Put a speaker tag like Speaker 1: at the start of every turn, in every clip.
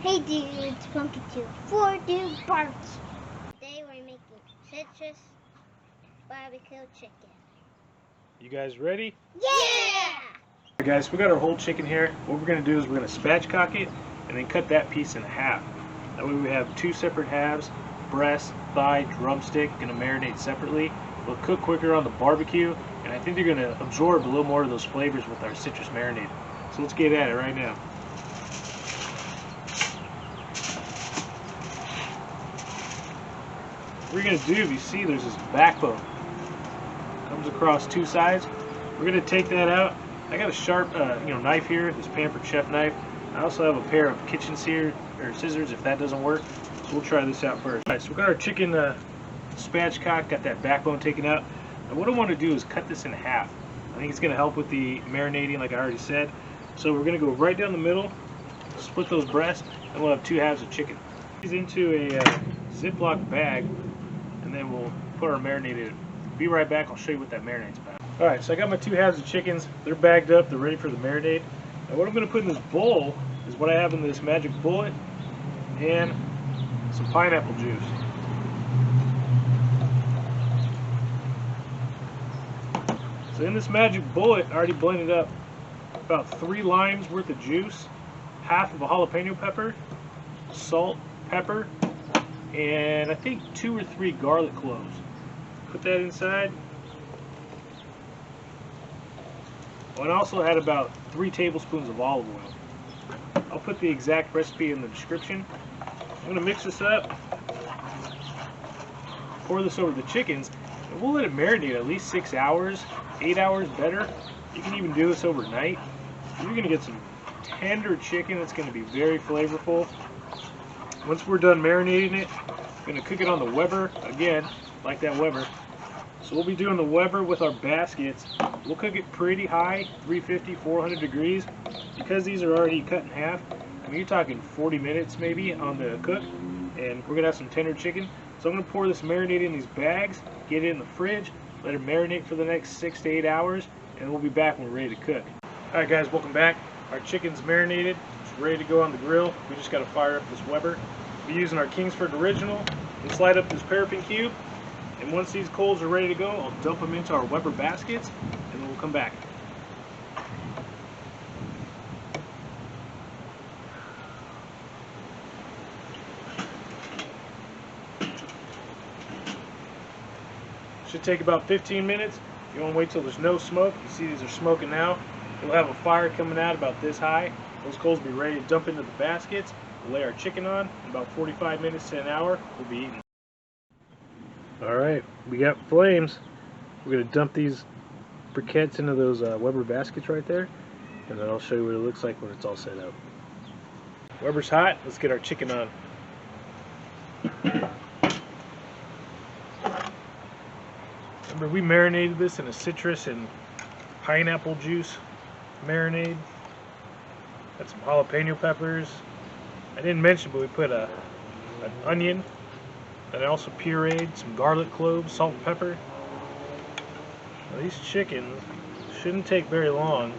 Speaker 1: Hey dudes, welcome to 4 Dude Barbecue. Today we're making citrus barbecue chicken.
Speaker 2: You guys ready?
Speaker 1: Yeah!
Speaker 2: Alright guys, we got our whole chicken here. What we're going to do is we're going to spatchcock it and then cut that piece in half. That way we have two separate halves, breast, thigh, drumstick, going to marinate separately. They'll cook quicker on the barbecue, and I think they're going to absorb a little more of those flavors with our citrus marinade. So let's get at it right now. What we're going to do, if you see, there's this backbone. Comes across two sides. We're going to take that out. I got a sharp knife here, this Pampered Chef knife. I also have a pair of kitchen scissors if that doesn't work. So we'll try this out first. Alright, so we got our chicken spatchcock, got that backbone taken out. And what I want to do is cut this in half. I think it's going to help with the marinating, like I already said. So we're going to go right down the middle, split those breasts, and we'll have two halves of chicken. These into a Ziploc bag, and then we'll put our marinade in. Be right back, I'll show you what that marinade's about. Alright, so I got my two halves of chickens. They're bagged up, they're ready for the marinade. And what I'm going to put in this bowl is what I have in this magic bullet and some pineapple juice. So in this magic bullet, I already blended up about 3 limes worth of juice, half of a jalapeno pepper, salt, pepper, and I think 2 or 3 garlic cloves. Put that inside. Oh, and I also had about 3 tablespoons of olive oil. I'll put the exact recipe in the description. I'm going to mix this up, pour this over the chickens, and we'll let it marinate at least 6 hours, 8 hours better. You can even do this overnight. You're going to get some tender chicken that's going to be very flavorful. Once we're done marinating it, I'm going to cook it on the Weber, again, like that Weber. So we'll be doing the Weber with our baskets. We'll cook it pretty high, 350, 400 degrees. Because these are already cut in half, I mean, you're talking 40 minutes maybe on the cook. And we're going to have some tender chicken. So I'm going to pour this marinade in these bags, get it in the fridge, let it marinate for the next 6 to 8 hours, and we'll be back when we're ready to cook. Alright guys, welcome back. Our chicken's marinated. It's ready to go on the grill. We just got to fire up this Weber. We're using our Kingsford Original. We'll slide up this paraffin cube. And once these coals are ready to go, I'll dump them into our Weber baskets, and then we'll come back. Should take about 15 minutes. You want to wait till there's no smoke. You see these are smoking now. We'll have a fire coming out about this high. Those coals will be ready to dump into the baskets. We'll lay our chicken on. In about 45 minutes to an hour, we'll be eating. Alright, we got flames. We're going to dump these briquettes into those Weber baskets right there, and then I'll show you what it looks like when it's all set up. Weber's hot. Let's get our chicken on. Remember, we marinated this in a citrus and pineapple juice marinade. Got some jalapeno peppers. I didn't mention, but we put an onion. And I also pureed some garlic cloves, salt and pepper. Now these chickens shouldn't take very long.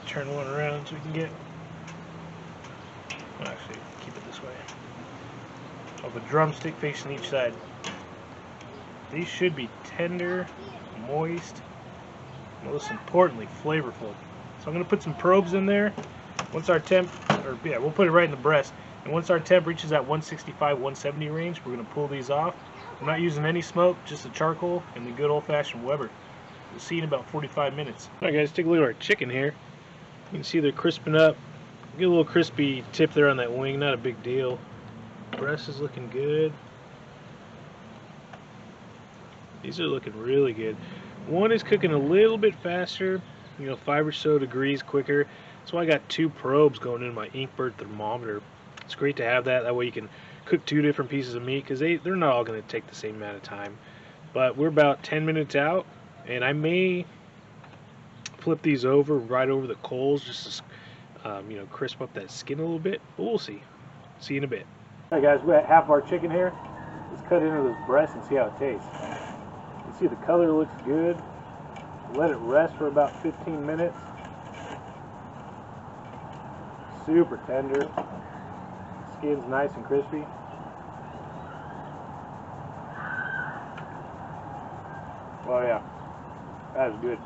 Speaker 2: Turn one around so we can get, well, actually keep it this way. I'll have a drumstick facing each side. These should be tender, moist, most importantly flavorful. So I'm going to put some probes in there. Once our temp, we'll put it right in the breast. And once our temp reaches that 165, 170 range, we're going to pull these off. We're not using any smoke, just the charcoal and the good old-fashioned Weber. We'll see in about 45 minutes. Alright guys, take a look at our chicken here. You can see they're crisping up. Get a little crispy tip there on that wing, not a big deal. Breast is looking good. These are looking really good. One is cooking a little bit faster, 5 or so degrees quicker. That's why I got 2 probes going in my Inkbird thermometer. It's great to have that. That way you can cook 2 different pieces of meat, because they're not all going to take the same amount of time. But we're about 10 minutes out, and I may flip these over right over the coals just to crisp up that skin a little bit. But we'll see. See you in a bit. Alright guys, we got half of our chicken here. Let's cut into this breast and see how it tastes. You see the color looks good. Let it rest for about 15 minutes. super tender. Skin's nice and crispy. Oh yeah, that is good.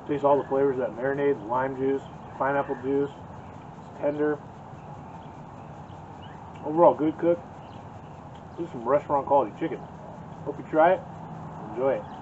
Speaker 2: Taste all the flavors of that marinade, lime juice, pineapple juice. It's tender. Overall good cook. This is some restaurant quality chicken. Hope you try it. Enjoy it.